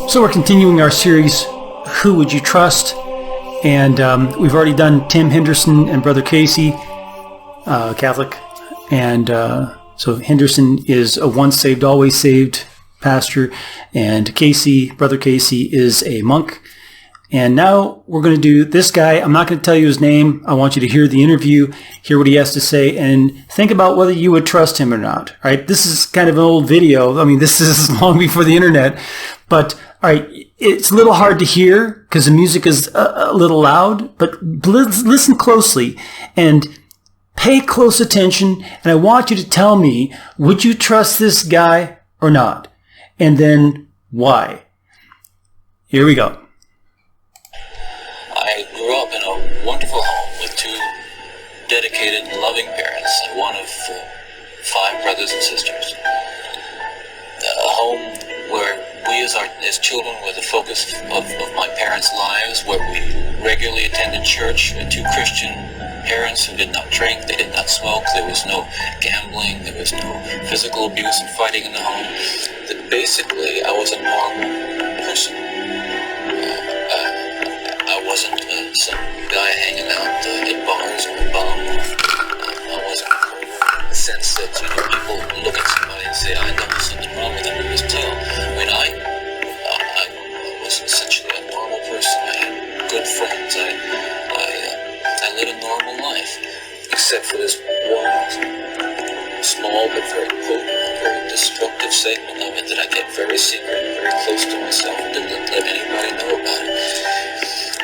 So we're continuing our series, Who Would You Trust? And we've already done Tim Henderson and Brother Casey, Catholic. And so Henderson is a once saved, always saved pastor. And Casey, Brother Casey, is a monk. And now we're going to do this guy. I'm not going to tell you his name. I want you to hear the interview, hear what he has to say, and think about whether you would trust him or not. All right? This is kind of an old video. I mean, this is long before the internet. But, all right, it's a little hard to hear because the music is a little loud. But listen closely and pay close attention. And I want you to tell me, would you trust this guy or not? And then why? Here we go. I grew up in a wonderful home with two dedicated and loving parents and one of 5 brothers and sisters. A home where we as children were the focus of my parents' lives, where we regularly attended church with 2 Christian parents who did not drink, they did not smoke, there was no gambling, there was no physical abuse and fighting in the home. That basically, I was a normal person. I wasn't some guy hanging out at bars or a bum. I wasn't in the sense that, people look at somebody and say, I know there's something wrong with him, and just tell. I mean, I was essentially a normal person. I had good friends. I led a normal life, except for this one small but very potent, very destructive segment of it that I kept very secret, very close to myself, and didn't let anybody know about it.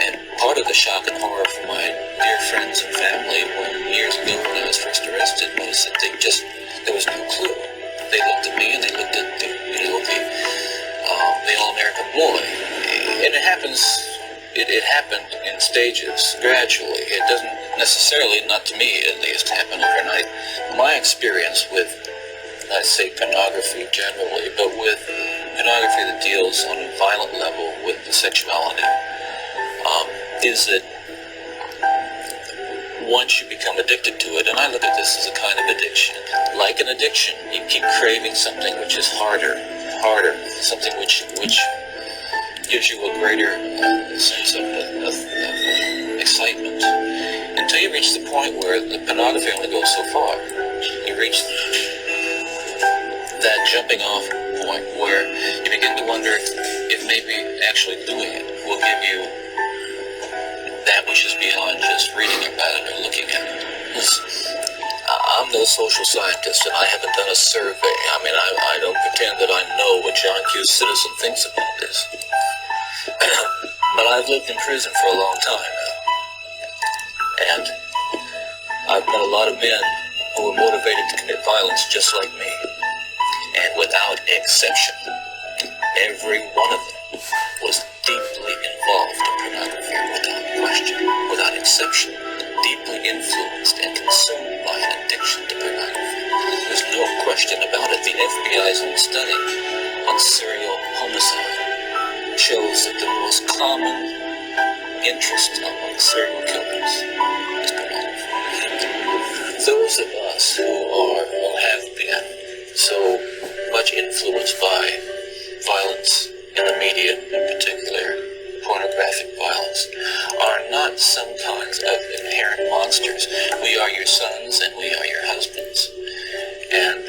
And part of the shock and horror for my dear friends and family years ago when I was first arrested was that there was no clue. They looked at me and they looked at the all-American boy. And it happened in stages, gradually. It doesn't necessarily, not to me at least, happen overnight. My experience with, I'd say pornography generally, but with pornography that deals on a violent level with the sexuality, is that once you become addicted to it, and I look at this as a kind of addiction, like an addiction, you keep craving something which is harder, something which gives you a greater sense of excitement, until you reach the point where the pornography only goes so far. You reach that jumping off point where you begin to wonder if maybe actually doing it will give you that which is beyond just reading about it or looking at it. I'm no social scientist, and I haven't done a survey. I mean, I don't pretend that I know what John Q. Citizen thinks about this. But I've lived in prison for a long time now. And I've met a lot of men who were motivated to commit violence just like me. And without exception, every one of them was deeply involved in pornography, without question, without exception, deeply influenced and consumed by an addiction to pornography. There's no question about it. The FBI's own study on serial homicide shows that the most common interest among serial killers is pornography. Those of us who have been so much influenced by violence in the media, in particular pornographic violence, are not some kinds of inherent monsters. We are your sons and we are your husbands. And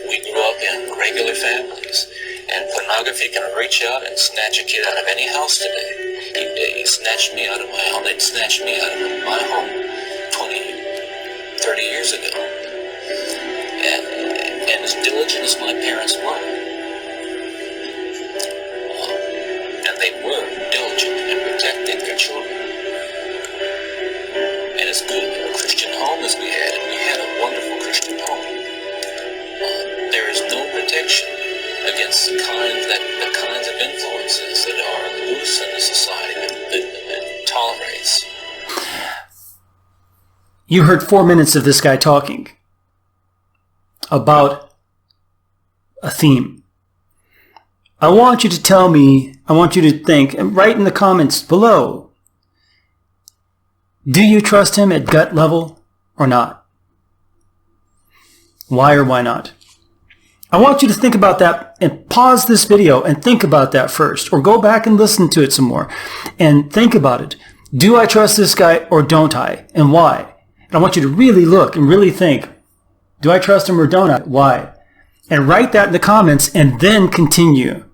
we grew up in regular families. And pornography can reach out and snatch a kid out of any house today. He snatched me out of my home. They snatched me out of my home 20, 30 years ago. And as diligent as my parents were, they were diligent in protecting their children. And as good a Christian home as we had, and we had a wonderful Christian home, there is no protection against the kinds of influences that are loose in the society that tolerates. You heard 4 minutes of this guy talking about a theme. I want you to tell me, I want you to think, and write in the comments below, do you trust him at gut level or not? Why or why not? I want you to think about that and pause this video and think about that first, or go back and listen to it some more and think about it. Do I trust this guy or don't I? And why? And I want you to really look and really think, do I trust him or don't I? Why? And write that in the comments and then continue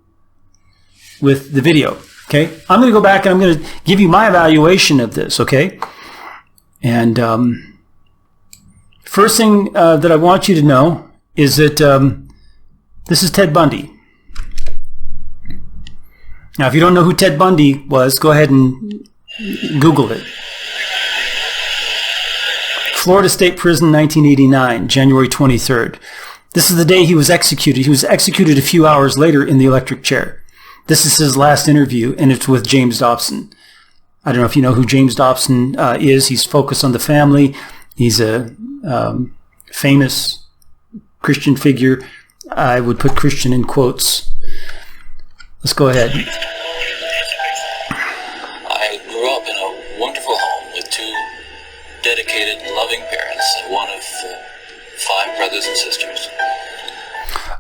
with the video. Okay? I'm going to go back and I'm going to give you my evaluation of this. Okay? And first thing that I want you to know is that this is Ted Bundy. Now, if you don't know who Ted Bundy was, go ahead and Google it. Florida State Prison, 1989, January 23rd. This is the day he was executed. He was executed a few hours later in the electric chair. This is his last interview, and it's with James Dobson. I don't know if you know who James Dobson is. He's focused on the family. He's a famous Christian figure. I would put Christian in quotes. Let's go ahead. I grew up in a wonderful home with two dedicated and loving parents and one of 5 brothers and sisters.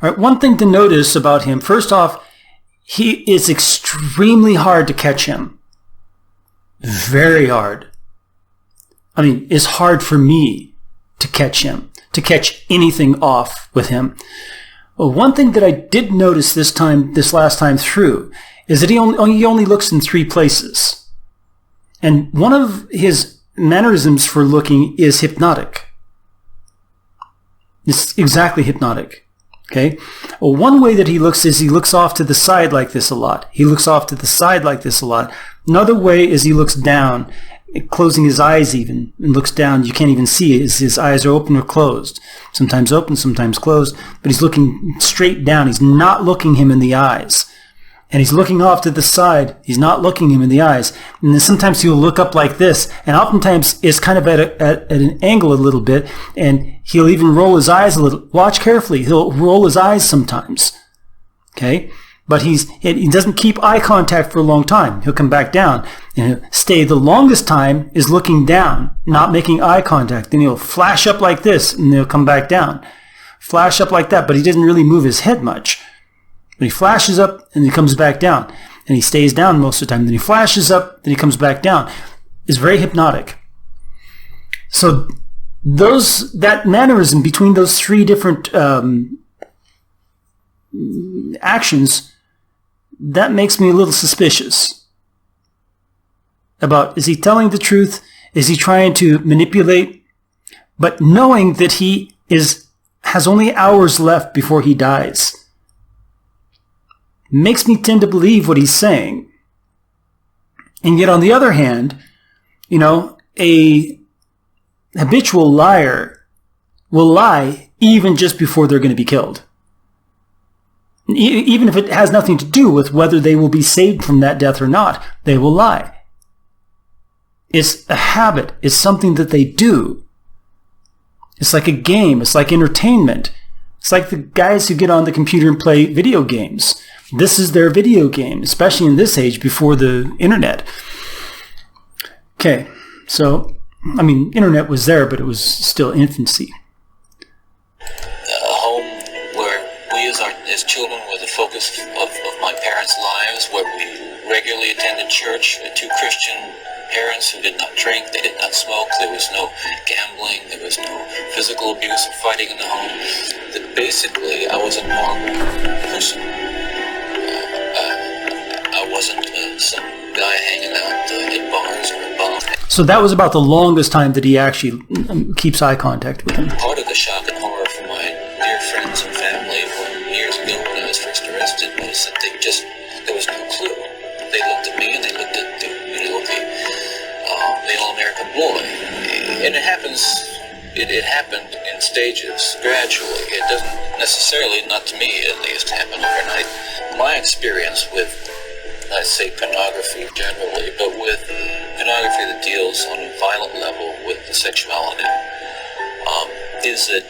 All right, one thing to notice about him, first off, he is extremely hard to catch him. Very hard. I mean, it's hard for me to catch him, to catch anything off with him. Well, one thing that I did notice this last time through, is that he only looks in 3 places. And one of his mannerisms for looking is hypnotic. It's exactly hypnotic. Okay? Well, one way that he looks is he looks off to the side like this a lot. He looks off to the side like this a lot. Another way is he looks down, closing his eyes even, and looks down. You can't even see it. His eyes are open or closed. Sometimes open, sometimes closed. But he's looking straight down. He's not looking him in the eyes. And he's looking off to the side. He's not looking him in the eyes. And then sometimes he'll look up like this. And oftentimes it's kind of at an angle a little bit. And he'll even roll his eyes a little. Watch carefully. He'll roll his eyes sometimes. Okay? But he doesn't keep eye contact for a long time. He'll come back down. And he'll stay the longest time is looking down, not making eye contact. Then he'll flash up like this, and he'll come back down. Flash up like that, but he doesn't really move his head much. But he flashes up, and he comes back down. And he stays down most of the time. Then he flashes up, then he comes back down. It's very hypnotic. So that mannerism between those 3 different actions, that makes me a little suspicious about, is he telling the truth? Is he trying to manipulate? But knowing that he has only hours left before he dies makes me tend to believe what he's saying. And yet on the other hand, a habitual liar will lie even just before they're going to be killed. Even if it has nothing to do with whether they will be saved from that death or not, they will lie. It's a habit. It's something that they do. It's like a game. It's like entertainment. It's like the guys who get on the computer and play video games. This is their video game, especially in this age before the internet. Okay, so, internet was there, but it was still infancy. A home where we as children were the focus of my parents' lives, where we regularly attended church with 2 Christian parents who did not drink, they did not smoke, there was no gambling, there was no physical abuse or fighting in the home. That basically, I was a normal person. I wasn't some guy hanging out in bars or in bars. So that was about the longest time that he actually keeps eye contact with him. Part of the shock and horror for my dear friends and family years ago when I was first arrested was that there was no clue. They looked at me and they looked at the all-American boy. And it happened in stages, gradually. It doesn't necessarily, not to me at least, happen overnight. My experience with, I'd say, pornography generally, but with pornography that deals on a violent level with the sexuality, is that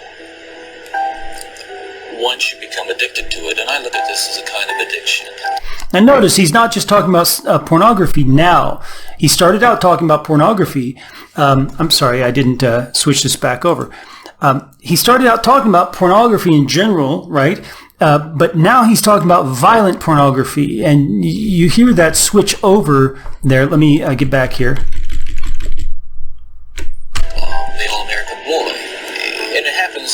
once you become addicted to it, and I look at this as a kind of addiction. And notice he's not just talking about pornography now. He started out talking about pornography. I'm sorry, I didn't switch this back over. He started out talking about pornography in general, right? But now he's talking about violent pornography, and you hear that switch over there. Let me get back here. The All-American Boy. And it happens,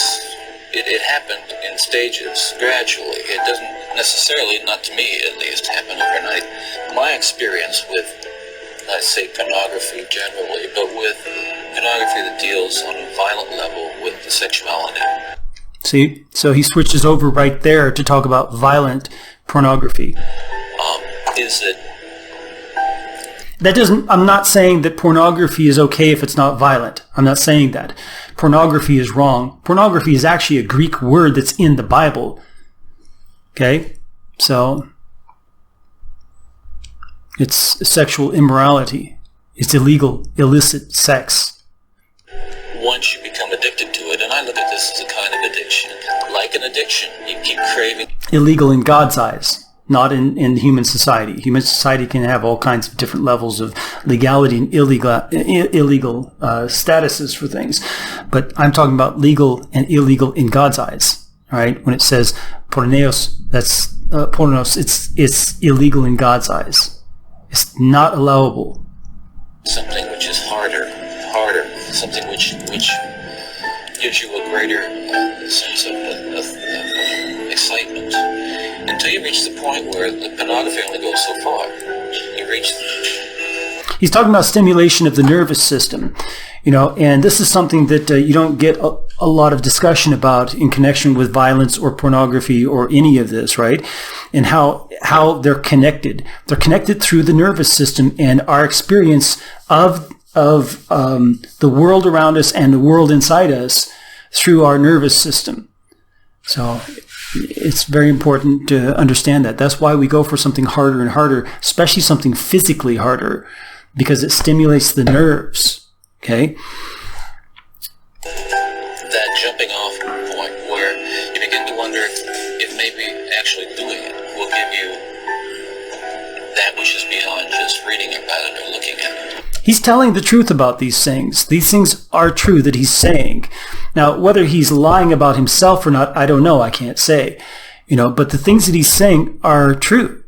it happened in stages, gradually. It doesn't necessarily, not to me at least, happen overnight. My experience with, let's say, pornography generally, but with pornography that deals on a violent level with the sexuality. See, so he switches over right there to talk about violent pornography. Is it... That doesn't, I'm not saying that pornography is okay if it's not violent. I'm not saying that. Pornography is wrong. Pornography is actually a Greek word that's in the Bible. Okay? So, it's sexual immorality. It's illegal, illicit sex. Once you become addicted to it, and I look at this as a kind of addiction, like an addiction, you keep craving. Illegal in God's eyes, not in human society. Human society can have all kinds of different levels of legality and illegal statuses for things. But I'm talking about legal and illegal in God's eyes. All right? When it says porneos, that's pornos, it's illegal in God's eyes. It's not allowable. Something which is harder, something which gives you a greater sense of excitement, until you reach the point where the pornography only goes so far. You reach... He's talking about stimulation of the nervous system, and this is something that you don't get a lot of discussion about in connection with violence or pornography or any of this, right? And how they're connected. They're connected through the nervous system and our experience of the world around us and the world inside us through our nervous system. So it's very important to understand that. That's why we go for something harder and harder, especially something physically harder, because it stimulates the nerves. Okay? That jumping off point where you begin to wonder if maybe actually doing it will give you that which is beyond just reading about it or looking at it. He's telling the truth about these things. These things are true that he's saying. Now, whether he's lying about himself or not, I don't know. I can't say. But the things that he's saying are true.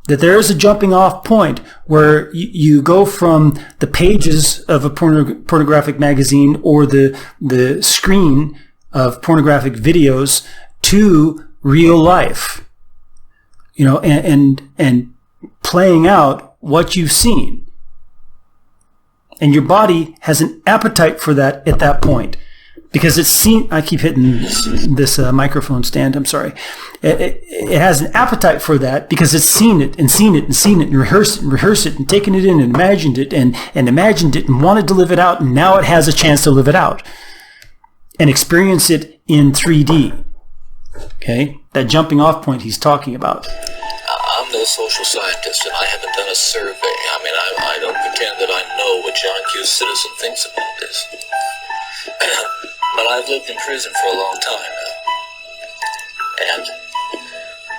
That there is a jumping off point where you go from the pages of a pornographic magazine or the screen of pornographic videos to real life, and playing out what you've seen. And your body has an appetite for that at that point. Because it's seen, I keep hitting this microphone stand, I'm sorry. It has an appetite for that because it's seen it and seen it and seen it and rehearsed it and taken it in and imagined it and imagined it and wanted to live it out, and now it has a chance to live it out and experience it in 3D. Okay? That jumping off point he's talking about. I'm no social scientist, and I haven't done a survey. I don't pretend that I know what John Q. Citizen thinks about this. But I've lived in prison for a long time now. And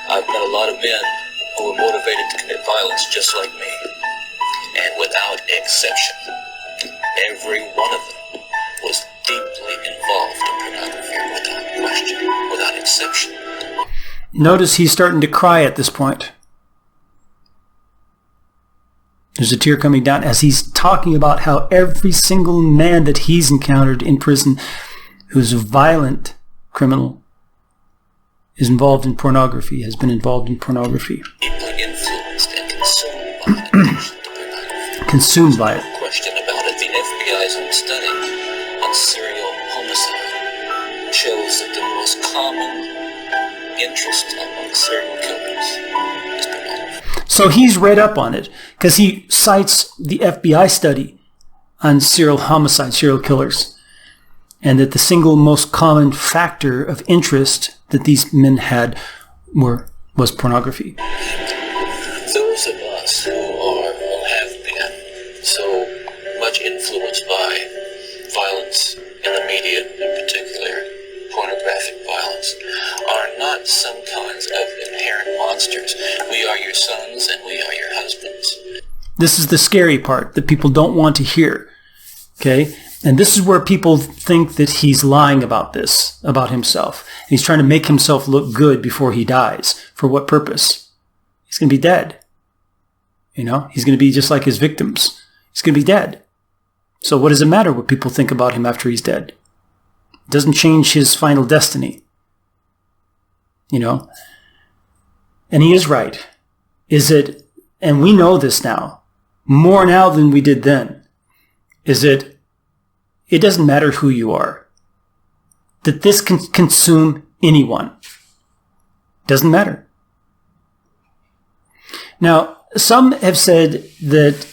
I've met a lot of men who were motivated to commit violence just like me. And without exception, every one of them was deeply involved in pornography without question, without exception. Notice he's starting to cry at this point. There's a tear coming down as he's talking about how every single man that he's encountered in prison who's a violent criminal is involved in pornography, has been involved in pornography. Deeply influenced and consumed by it. Consumed by it. No question about it. The FBI's own study on serial homicide shows that the most common interest among serial killers is pornography. So he's read up on it because he cites the FBI study on serial homicide, serial killers, and that the single most common factor of interest that these men had was pornography. Those of us who have been so much influenced by violence in the media, in particular pornographic violence, are not some kinds of inherent monsters. We are your sons and we are your husbands. This is the scary part that people don't want to hear. Okay? And this is where people think that he's lying about this, about himself. And he's trying to make himself look good before he dies. For what purpose? He's going to be dead. You know, he's going to be just like his victims. He's going to be dead. So what does it matter what people think about him after he's dead? It doesn't change his final destiny. You know? And he is right. Is it, and we know this now, more now than we did then, is it doesn't matter who you are. That this can consume anyone. Doesn't matter. Now, some have said that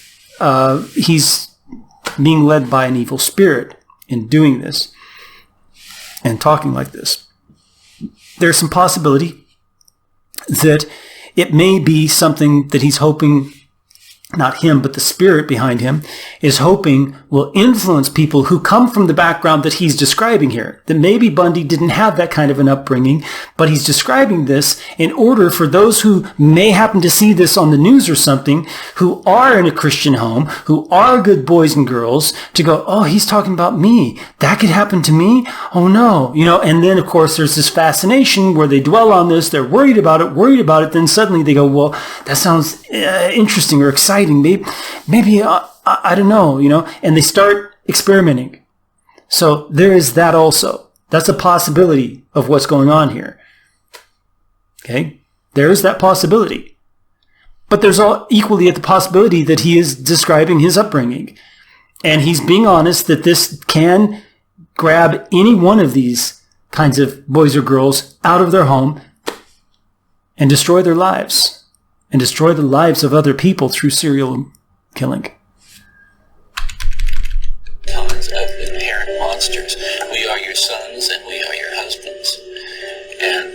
he's being led by an evil spirit in doing this and talking like this. There's some possibility that it may be something that he's hoping, not him, but the spirit behind him, is hoping will influence people who come from the background that he's describing here. That maybe Bundy didn't have that kind of an upbringing, but he's describing this in order for those who may happen to see this on the news or something, who are in a Christian home, who are good boys and girls, to go, oh, he's talking about me. That could happen to me? Oh no. You know, and then of course there's this fascination where they dwell on this, they're worried about it, then suddenly they go, well, that sounds interesting or exciting. Maybe I don't know, you know, and they start experimenting. So there is that also. That's a possibility of what's going on here. Okay? There is that possibility. But there's equally the possibility that he is describing his upbringing. And he's being honest that this can grab any one of these kinds of boys or girls out of their home and destroy their lives. And destroy the lives of other people through serial killing. Tons of inherent monsters. We are your sons and we are your husbands. And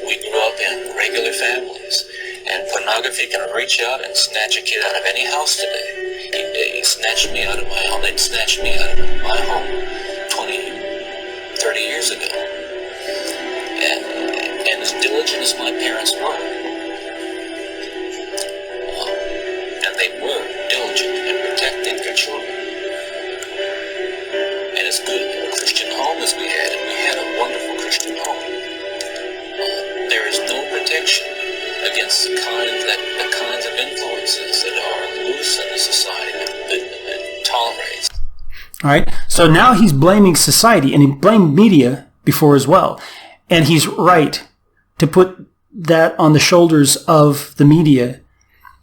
we grew up in regular families. And pornography can reach out and snatch a kid out of any house today. He snatched me out of my home. They'd snatched me out of my home 20, 30 years ago. And as diligent as my parents were, they were diligent in protecting their children. And as good a Christian home as we had, and we had a wonderful Christian home, there is no protection against the kinds of influences that are loose in the society that tolerates. All right. So now he's blaming society, and he blamed media before as well. And he's right to put that on the shoulders of the media.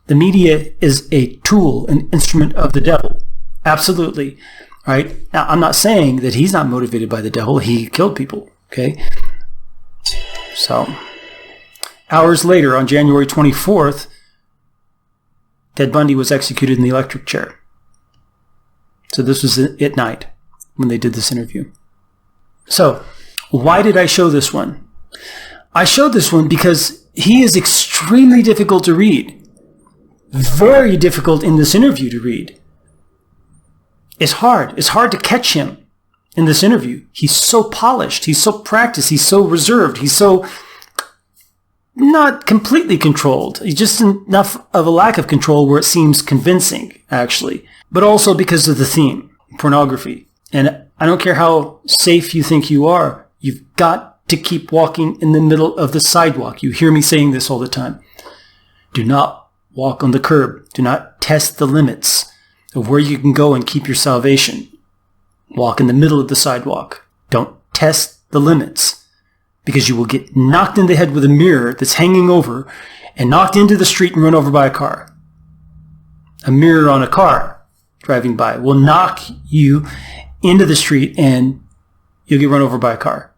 The media is a tool, an instrument of the devil. Absolutely. Right? Now, I'm not saying that he's not motivated by the devil. He killed people. Okay? So, hours later, on January 24th, Ted Bundy was executed in the electric chair. So this was at night when they did this interview. So, why did I show this one? I showed this one because he is extremely difficult to read. Very difficult in this interview to read. It's hard. It's hard to catch him in this interview. He's so polished. He's so practiced. He's so reserved. He's so not completely controlled. He's just enough of a lack of control where it seems convincing, actually. But also because of the theme, pornography. And I don't care how safe you think you are, you've got to keep walking in the middle of the sidewalk. You hear me saying this all the time. Do not walk on the curb. Do not test the limits of where you can go and keep your salvation. Walk in the middle of the sidewalk. Don't test the limits, because you will get knocked in the head with a mirror that's hanging over and knocked into the street and run over by a car. A mirror on a car driving by will knock you into the street and you'll get run over by a car.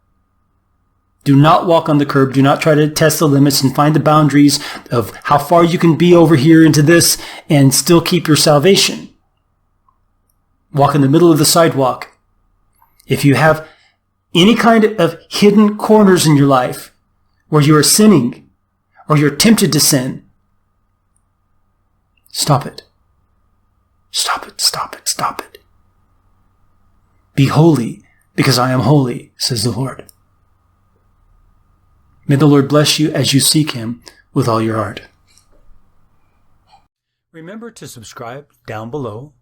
Do not walk on the curb. Do not try to test the limits and find the boundaries of how far you can be over here into this and still keep your salvation. Walk in the middle of the sidewalk. If you have any kind of hidden corners in your life where you are sinning or you're tempted to sin, stop it. Stop it, stop it, stop it. Be holy, because I am holy, says the Lord. May the Lord bless you as you seek him with all your heart. Remember to subscribe down below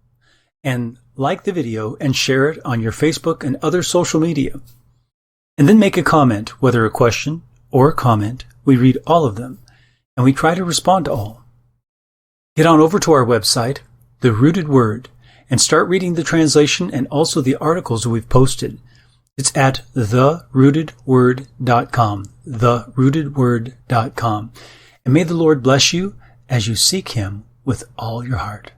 and like the video and share it on your Facebook and other social media. And then make a comment, whether a question or a comment. We read all of them, and we try to respond to all. Get on over to our website, The Rooted Word, and start reading the translation and also the articles we've posted. It's at therootedword.com, therootedword.com. And may the Lord bless you as you seek Him with all your heart.